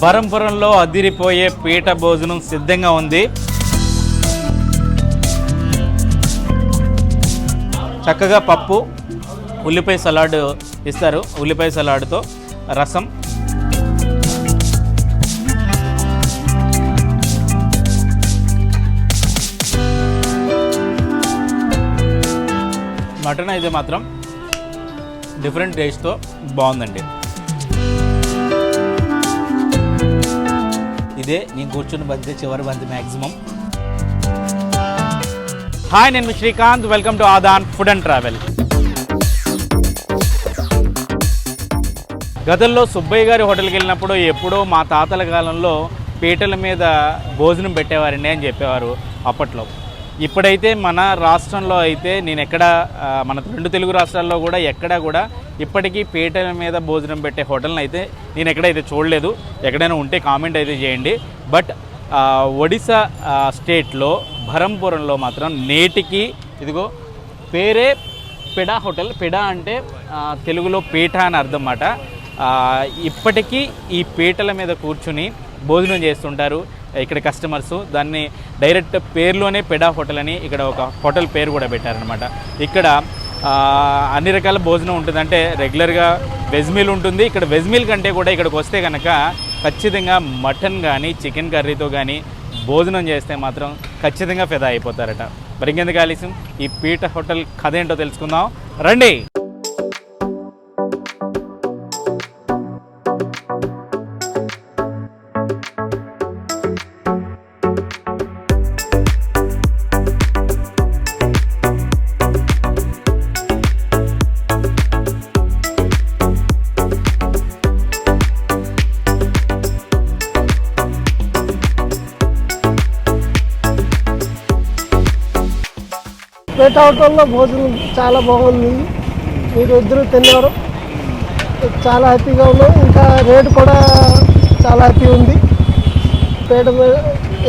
బరంపురంలో అదిరిపోయే పీట భోజనం సిద్ధంగా ఉంది. చక్కగా పప్పు, ఉల్లిపాయ సలాడ్ ఇస్తారు. ఉల్లిపాయ సలాడ్తో రసం, మటన్ అయితే మాత్రం డిఫరెంట్ టేస్ట్తో బాగుందండి. ఇదే నేను కూర్చున్న బంతి, చివరి బంతి మ్యాక్సిమం. హాయ్, నేను Srikanth. Welcome to Aadan food and travel. గతంలో సుబ్బయ్య గారి హోటల్కి వెళ్ళినప్పుడు ఎప్పుడో మా తాతల కాలంలో పీటల మీద భోజనం పెట్టేవారండి అని చెప్పేవారు అప్పట్లో. ఇప్పుడైతే మన రాష్ట్రంలో అయితే నేను మన 2 తెలుగు రాష్ట్రాల్లో కూడా ఎక్కడా కూడా ఇప్పటికీ పీటల మీద భోజనం పెట్టే హోటల్ని అయితే నేను ఎక్కడైతే చూడలేదు. ఎక్కడైనా ఉంటే కామెంట్ అయితే చేయండి. బట్ ఒడిశా స్టేట్లో బరంపురంలో మాత్రం నేటికి ఇదిగో పేరే పిడా హోటల్. పిడా అంటే తెలుగులో పీఠ అని అర్థం అన్నమాట. ఇప్పటికీ ఈ పీటల మీద కూర్చుని భోజనం చేస్తుంటారు ఇక్కడ కస్టమర్స్. దాన్ని డైరెక్ట్ పేరులోనే పెడా హోటల్ అని ఇక్కడ ఒక హోటల్ పేరు కూడా పెట్టారనమాట. ఇక్కడ అన్ని రకాల భోజనం ఉంటుంది. అంటే రెగ్యులర్గా వెజ్ మీల్ ఉంటుంది. ఇక్కడ వెజ్ మీల్ కంటే కూడా ఇక్కడికి వస్తే కనుక ఖచ్చితంగా మటన్ కానీ చికెన్ కర్రీతో కానీ భోజనం చేస్తే మాత్రం ఖచ్చితంగా ఫిదా అయిపోతారట. మరి ఇంకెందుకు ఆలస్యం, ఈ పీట హోటల్ కథ ఏంటో తెలుసుకుందాం రండి. పేట హోటల్లో భోజనం చాలా బాగుంది. మీరు ఇద్దరు తిన్నారు, చాలా హ్యాపీగా ఉన్నాం. ఇంకా రేటు కూడా చాలా హ్యాపీ ఉంది. పేట మీద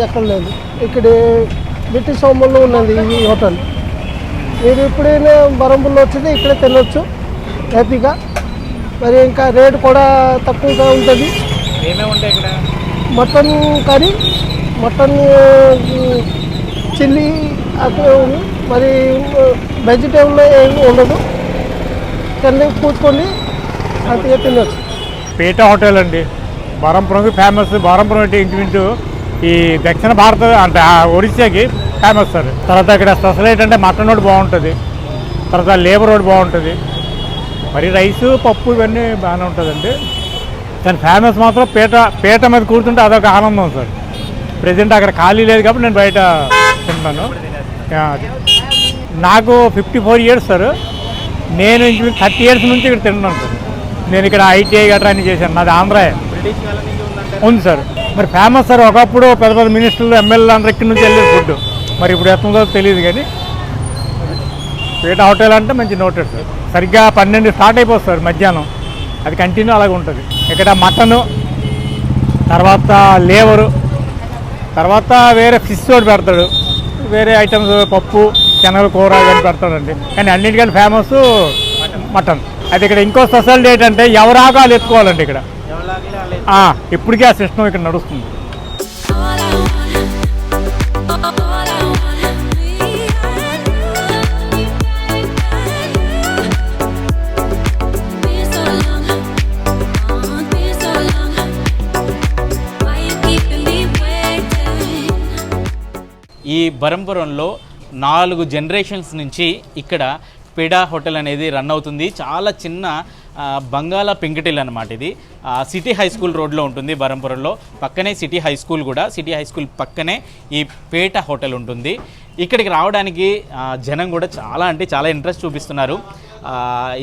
ఎక్కడ లేదు. ఇక్కడ బ్రిటిష్ హోమ్లో ఉన్నది ఈ హోటల్. మీరు ఎప్పుడైనా బరంపురంలో వచ్చింది ఇక్కడే తినొచ్చు హ్యాపీగా. మరి ఇంకా రేటు కూడా తక్కువగా ఉంటుంది. ఏమేమి ఉంటాయి ఇక్కడ? మటన్ కర్రీ, మటన్ చిల్లీ అక్కడ ఉంది. మరి వెజిటేబుల్లో ఏమి ఉండదు. కింద కూర్చొని హ్యాపీగా తినొచ్చు. పీట హోటల్ అండి, బరంపురంకి ఫేమస్. బరంపురం అంటే ఇంచుమించు ఈ దక్షిణ భారత అంటే ఒడిశాకి ఫేమస్ సార్. తర్వాత ఇక్కడ స్పెషల్ ఏంటంటే మటన్ రోడ్ బాగుంటుంది, తర్వాత లేబర్ రోడ్ బాగుంటుంది, మరి రైసు పప్పు ఇవన్నీ బాగానే ఉంటుందండి. కానీ ఫేమస్ మాత్రం పీట మీద కూర్చుంటే అదొక ఆనందం సార్. ప్రజెంట్ అక్కడ ఖాళీ లేదు కాబట్టి నేను బయట తింటాను. నాకు 54 years సార్. నేను 30 years నుంచి ఇక్కడ తింటున్నాను సార్. నేను ఇక్కడ ITI గట్రా అన్ని చేశాను. నాది ఆంధ్రా ఉంది సార్. మరి ఫేమస్ సార్. ఒకప్పుడు పెద్ద పెద్ద మినిస్టర్లు, ఎమ్మెల్యేలు అందరూ ఇక్కడి నుంచి వెళ్ళే ఫుడ్. మరి ఇప్పుడు ఎట్లుందో తెలియదు. కానీ పీట హోటల్ అంటే మంచి నోటెడ్ సార్. సరిగ్గా 12 స్టార్ట్ అయిపోతుంది సార్ మధ్యాహ్నం. అది కంటిన్యూ అలాగే ఉంటుంది. ఇక్కడ మటను, తర్వాత లేవరు, తర్వాత వేరే ఫిష్ తోటి పెడతాడు, వేరే ఐటమ్స్ పప్పు శనగల కూర కానీ పెడతాడండి. కానీ అన్నింటికంటే ఫేమస్ మటన్. అది ఇక్కడ ఇంకో స్పెషాలిటీ ఏంటంటే ఎవరాగాలు ఎత్తుకోవాలండి ఇక్కడ. ఇప్పటికీ ఆ సిస్టమ్ ఇక్కడ నడుస్తుంది. ఈ బరంపురంలో 4 జనరేషన్స్ నుంచి ఇక్కడ పిడా హోటల్ అనేది రన్ అవుతుంది. చాలా చిన్న బంగాళా పెంకుటిల్ అనమాట. ఇది సిటీ హై స్కూల్ రోడ్లో ఉంటుంది బరంపురంలో. పక్కనే సిటీ హై స్కూల్ కూడా. సిటీ హై స్కూల్ పక్కనే ఈ పేట హోటల్ ఉంటుంది. ఇక్కడికి రావడానికి జనం కూడా చాలా అంటే చాలా ఇంట్రెస్ట్ చూపిస్తున్నారు.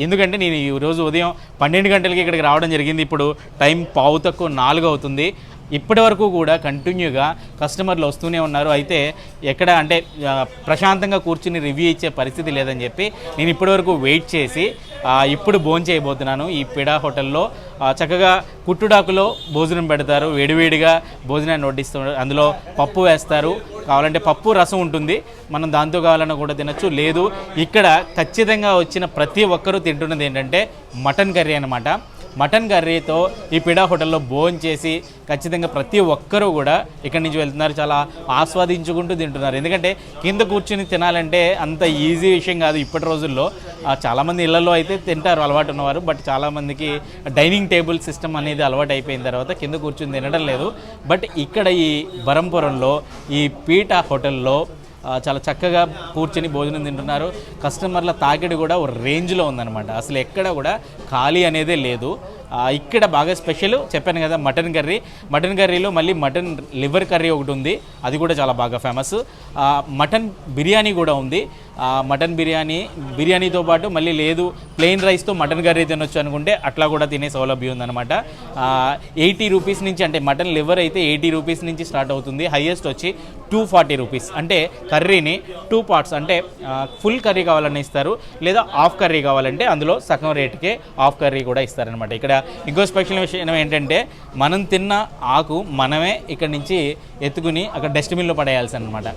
ఎందుకంటే నేను ఈరోజు ఉదయం 12 గంటలకి ఇక్కడికి రావడం జరిగింది. ఇప్పుడు టైం 3:45 అవుతుంది. ఇప్పటి వరకు కూడా కంటిన్యూగా కస్టమర్లు వస్తూనే ఉన్నారు. అయితే ఎక్కడ అంటే ప్రశాంతంగా కూర్చుని రివ్యూ ఇచ్చే పరిస్థితి లేదని చెప్పి నేను ఇప్పటివరకు వెయిట్ చేసి ఇప్పుడు భోంచేయబోతున్నాను ఈ పిడా హోటల్లో. చక్కగా కుట్టుడాకులో భోజనం పెడతారు, వేడివేడిగా భోజనాన్ని వడ్డిస్తారు. అందులో పప్పు వేస్తారు, కావాలంటే పప్పు రసం ఉంటుంది, మనం దాంతో కావాలన్నా కూడా తినచ్చు. లేదు ఇక్కడ ఖచ్చితంగా వచ్చిన ప్రతి ఒక్కరూ తింటున్నది ఏంటంటే మటన్ కర్రీ అనమాట. మటన్ కర్రీతో ఈ పిడా హోటల్లో భోజనం చేసి ఖచ్చితంగా ప్రతి ఒక్కరూ కూడా ఇక్కడి నుంచి వెళ్తున్నారు, చాలా ఆస్వాదించుకుంటూ తింటున్నారు. ఎందుకంటే కింద కూర్చుని తినాలంటే అంత ఈజీ విషయం కాదు ఇప్పటి రోజుల్లో. చాలామంది ఇళ్లలో అయితే తింటారు అలవాటు ఉన్నవారు, బట్ చాలామందికి డైనింగ్ టేబుల్ సిస్టమ్ అనేది అలవాటు అయిపోయిన తర్వాత కింద కూర్చుని తినడం లేదు. బట్ ఇక్కడ ఈ బరంపురంలో ఈ పీఠ హోటల్లో చాలా చక్కగా కూర్చొని భోజనం తింటున్నారు. కస్టమర్ల తాకిడి కూడా ఒక రేంజ్లో ఉందన్నమాట. అసలు ఎక్కడ కూడా ఖాళీ అనేదే లేదు. ఇక్కడ బాగా స్పెషల్ చెప్పాను కదా మటన్ కర్రీ. మటన్ కర్రీలో మళ్ళీ మటన్ లివర్ కర్రీ ఒకటి ఉంది, అది కూడా చాలా బాగా ఫేమస్. మటన్ బిర్యానీ కూడా ఉంది. మటన్ బిర్యానీతో పాటు మళ్ళీ లేదు ప్లెయిన్ రైస్తో మటన్ కర్రీ తినొచ్చు అనుకుంటే అట్లా కూడా తినే సౌలభ్యం ఉందన్నమాట. 80 రూపీస్ నుంచి, అంటే మటన్ లివర్ అయితే 80 రూపీస్ నుంచి స్టార్ట్ అవుతుంది. హైయెస్ట్ వచ్చి 240 రూపీస్. అంటే కర్రీని 2 పార్ట్స్, అంటే ఫుల్ కర్రీ కావాలని ఇస్తారు, లేదా హాఫ్ కర్రీ కావాలంటే అందులో సగం రేటుకే హాఫ్ కర్రీ కూడా ఇస్తారనమాట. ఇక్కడ ఇంకో స్పెషల్ విషయం ఏంటంటే మనం తిన్న ఆకు మనమే ఇక్కడ నుంచి ఎత్తుకుని అక్కడ డస్ట్బిన్లో పడేయాల్సి అనమాట.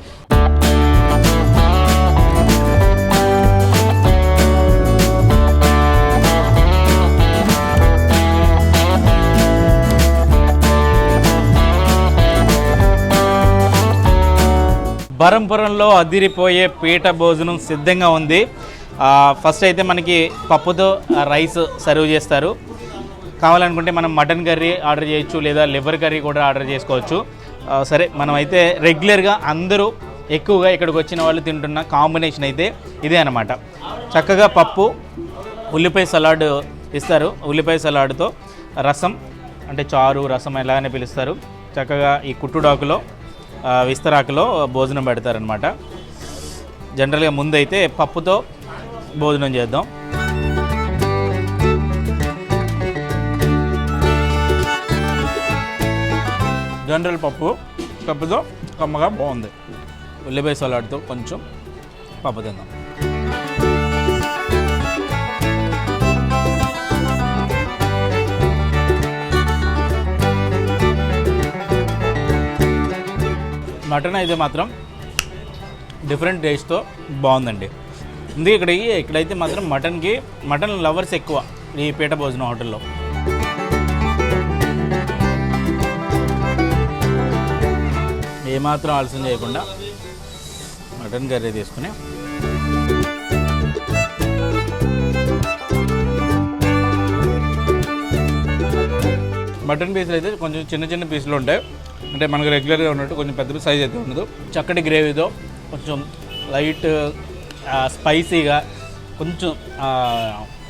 బరంపురంలో అదిరిపోయే పీట భోజనం సిద్ధంగా ఉంది. ఫస్ట్ అయితే మనకి పప్పుతో రైస్ సర్వ్ చేస్తారు. కావాలనుకుంటే మనం మటన్ కర్రీ ఆర్డర్ చేయొచ్చు, లేదా లివర్ కర్రీ కూడా ఆర్డర్ చేసుకోవచ్చు. సరే, మనం అయితే రెగ్యులర్గా అందరూ ఎక్కువగా ఇక్కడికి వచ్చిన వాళ్ళు తింటున్న కాంబినేషన్ అయితే ఇదే అనమాట. చక్కగా పప్పు, ఉల్లిపాయ సలాడ్ ఇస్తారు. ఉల్లిపాయ సలాడ్తో రసం, అంటే చారు రసం ఎలాగనే పిలుస్తారు. చక్కగా ఈ కుట్టుడాకులో విస్తరాకులో భోజనం పెడతారనమాట. జనరల్గా ముందైతే పప్పుతో భోజనం చేద్దాం. జనరల్ పప్పుతో కమ్మగా బాగుంది. ఉల్లిపాయ సలాడ్తో కొంచెం పప్పు తిందాం. మటన్ అయితే మాత్రం డిఫరెంట్ టేస్ట్తో బాగుందండి. ఎందుకు ఇక్కడైతే మాత్రం మటన్ లవర్స్ ఎక్కువ ఈ పీట భోజనం హోటల్లో. ఏమాత్రం ఆలస్యం చేయకుండా మటన్ కర్రీ తీసుకుని మటన్ పీసులు అయితే కొంచెం చిన్న పీసులు ఉంటాయి. అంటే మనకు రెగ్యులర్గా ఉన్నట్టు కొంచెం పెద్ద సైజ్ అయితే ఉండదు. చక్కటి గ్రేవీతో కొంచెం లైట్ స్పైసీగా కొంచెం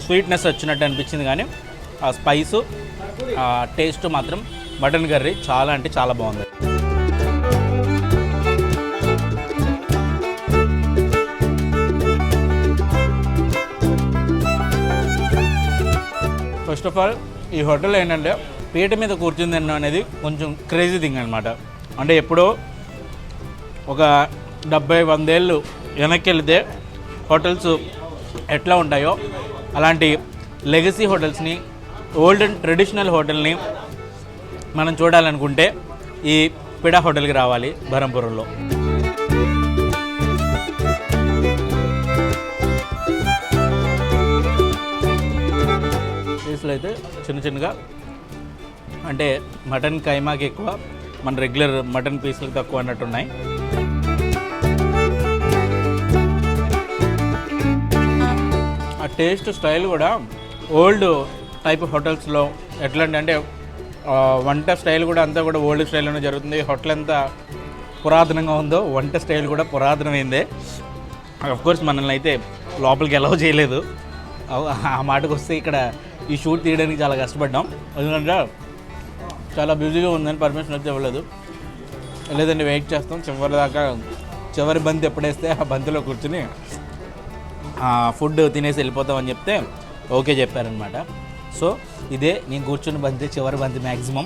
స్వీట్నెస్ వచ్చినట్టు అనిపించింది. కానీ ఆ స్పైసు టేస్ట్ మాత్రం మటన్ కర్రీ చాలా అంటే చాలా బాగుంది. ఫస్ట్ ఆఫ్ ఆల్ ఈ హోటల్ ఏంటంటే పీట మీద కూర్చుని తినడం అనేది కొంచెం క్రేజీ థింగ్ అనమాట. అంటే ఎప్పుడో ఒక 70-100 ఏళ్ళు వెనక్కి వెళితే హోటల్స్ ఎట్లా ఉంటాయో అలాంటి లెగసీ హోటల్స్ని, ఓల్డ్ అండ్ ట్రెడిషనల్ హోటల్ని మనం చూడాలనుకుంటే ఈ పిడా హోటల్కి రావాలి బరంపురంలో. పీసులు అయితే చిన్నగా, అంటే మటన్ కైమాకి ఎక్కువ, మన రెగ్యులర్ మటన్ పీసులకు తక్కువ అన్నట్టున్నాయి. ఆ టేస్ట్ స్టైల్ కూడా ఓల్డ్ టైప్ హోటల్స్లో ఎట్లా అంటే వంట స్టైల్ కూడా అంతా కూడా ఓల్డ్ స్టైల్లోనే జరుగుతుంది. హోటల్ ఎంత పురాతనంగా ఉందో వంట స్టైల్ కూడా పురాతనమైందే. అఫ్కోర్స్ మనల్ని అయితే లోపలికి అలౌ చేయలేదు. ఆ మాటకు వస్తే ఇక్కడ ఈ షూట్ తీయడానికి చాలా కష్టపడ్డాం. ఎందుకంటే చాలా బిజీగా ఉందని పర్మిషన్ వచ్చి ఇవ్వలేదు. లేదంటే వెయిట్ చేస్తాం చివరి బంతి ఎప్పుడేస్తే ఆ బంతిలో కూర్చుని ఫుడ్ తినేసి వెళ్ళిపోతామని చెప్తే ఓకే చెప్పారనమాట. సో ఇదే నేను కూర్చుని బంతి, చివరి బంతి మ్యాక్సిమం.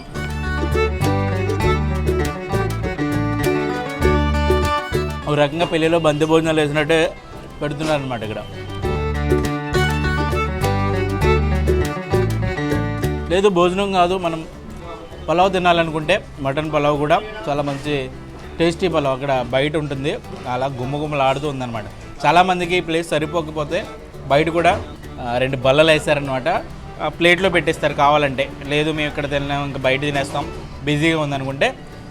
ఒక రకంగా పెళ్ళిలో బంతి భోజనాలు వేసినట్టే పెడుతున్నారనమాట ఇక్కడ. లేదు భోజనం కాదు, మనం పలావ్ తినాలనుకుంటే మటన్ పలావ్ కూడా చాలా మంచి టేస్టీ పలావ్ అక్కడ బయట ఉంటుంది. అలా గుమ్మలాడుతూ ఉందన్నమాట. చాలామందికి ఈ ప్లేస్ సరిపోకపోతే బయట కూడా 2 బల్లలు వేసారనమాట. ప్లేట్లో పెట్టేస్తారు కావాలంటే. లేదు మేము ఇక్కడ తిన్నాం ఇంకా బయట తినేస్తాం బిజీగా ఉందనుకుంటే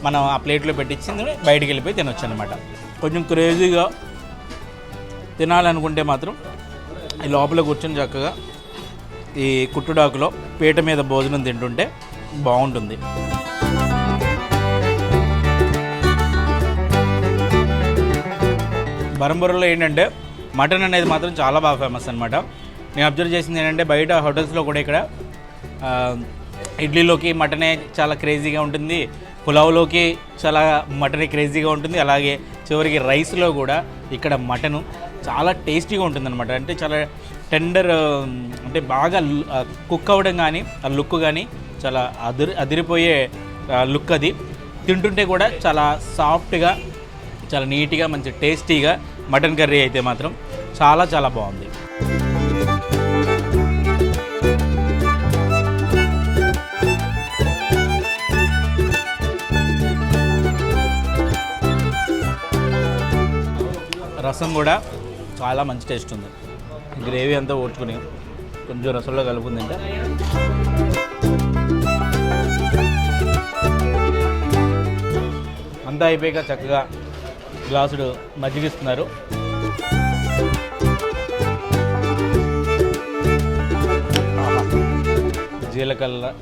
మనం ఆ ప్లేట్లో పెట్టించింది బయటికి వెళ్ళిపోయి తినొచ్చు అనమాట. కొంచెం క్రేజీగా తినాలనుకుంటే మాత్రం ఈ లోపల కూర్చొని చక్కగా ఈ కుట్టుడాకులో పీట మీద భోజనం తింటుంటే బాగుంటుంది. బ్రహ్మపురంలో ఏంటంటే మటన్ అనేది మాత్రం చాలా బాగా ఫేమస్ అనమాట. నేను అబ్జర్వ్ చేసింది ఏంటంటే బయట హోటల్స్లో కూడా ఇక్కడ ఇడ్లీలోకి మటనే చాలా క్రేజీగా ఉంటుంది, పులావ్లోకి చాలా మటనే క్రేజీగా ఉంటుంది, అలాగే చివరికి రైస్లో కూడా ఇక్కడ మటను చాలా టేస్టీగా ఉంటుందన్నమాట. అంటే చాలా టెండర్, అంటే బాగా కుక్ అవ్వడం కానీ ఆ లుక్ కానీ చాలా అదిరిపోయే లుక్. అది తింటుంటే కూడా చాలా సాఫ్ట్గా చాలా నీట్గా మంచి టేస్టీగా మటన్ కర్రీ అయితే మాత్రం చాలా చాలా బాగుంది. రసం కూడా చాలా మంచి టేస్ట్ ఉంది. గ్రేవీ అంతా ఓడ్చుకుని కొంచెం రసంలో కలుపుకుందంటే అంతా అయిపోయాక చక్కగా గ్లాసుడు మజ్జిగిస్తున్నారు.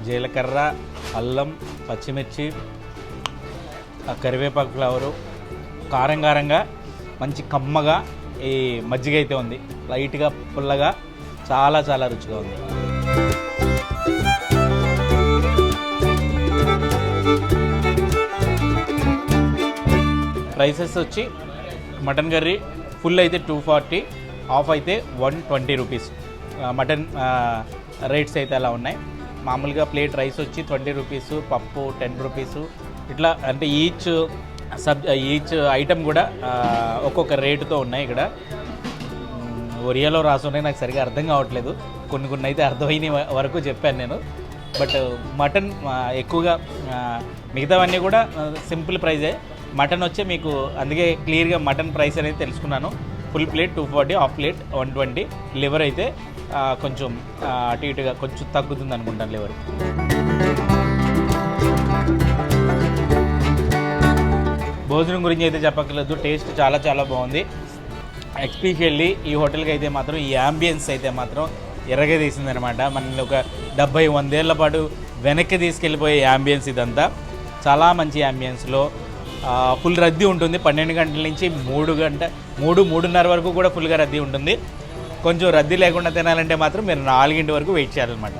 జీలకర్ర, అల్లం, పచ్చిమిర్చి, కరివేపాకు ఫ్లేవరు, కారంగా మంచి కమ్మగా ఈ మజ్జిగ అయితే ఉంది. లైట్గా పుల్లగా చాలా చాలా రుచిగా ఉంది. ప్రైసెస్ వచ్చి మటన్ కర్రీ ఫుల్ అయితే 240, హాఫ్ అయితే 120 రూపీస్. మటన్ రేట్స్ అయితే అలా ఉన్నాయి. మామూలుగా ప్లేట్ రైస్ వచ్చి 20 రూపీసు, పప్పు 10 రూపీసు, ఇట్లా అంటే ఈచ్ ఐటమ్ కూడా ఒక్కొక్క రేటుతో ఉన్నాయి. ఇక్కడ ఒరియాలో రాసున్నాయి, నాకు సరిగా అర్థం కావట్లేదు. కొన్ని అయితే అర్థమైన వరకు చెప్పాను నేను. బట్ మటన్ ఎక్కువగా, మిగతావన్నీ కూడా సింపుల్ ప్రైజే. మటన్ వచ్చి మీకు అందుకే క్లియర్గా మటన్ ప్రైస్ అనేది తెలుసుకున్నాను. Full plate 240, half plate 120. Liver అయితే కొంచెం అటు ఇటుగా కొంచెం తగ్గుతుంది అనుకుంటాను లివర్. భోజనం గురించి అయితే చెప్పక్కర్లేదు, టేస్ట్ చాలా చాలా బాగుంది. ఎస్పెషల్లీ ఈ హోటల్కి అయితే మాత్రం ఈ యాంబియన్స్ అయితే మాత్రం ఎర్రగా తీసిందనమాట. మనల్ని ఒక 70-100 ఏళ్ల పాటు వెనక్కి తీసుకెళ్ళిపోయే యాంబియన్స్ ఇదంతా. చాలా మంచి యాంబియన్స్లో ఫుల్ రద్దీ ఉంటుంది. 12 గంటల నుంచి 3:30 వరకు కూడా ఫుల్గా రద్దీ ఉంటుంది. కొంచెం రద్దీ లేకుండా తినాలంటే మాత్రం మీరు 4 వరకు వెయిట్ చేయాలన్నమాట.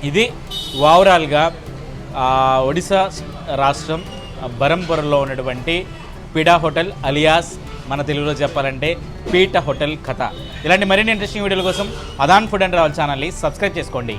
ఇది ఓవరాల్గా ఒడిశా రాష్ట్రం బ్రహ్మపురంలో ఉన్నటువంటి పిడా హోటల్, అలియాస్ మన తెలుగులో చెప్పాలంటే పీట హోటల్ కథ. ఇలాంటి మరిన్ని ఇంట్రెస్టింగ్ వీడియోల కోసం ఆదాన్ ఫుడ్ అండ్ ట్రావెల్ ఛానల్ని సబ్స్క్రైబ్ చేసుకోండి.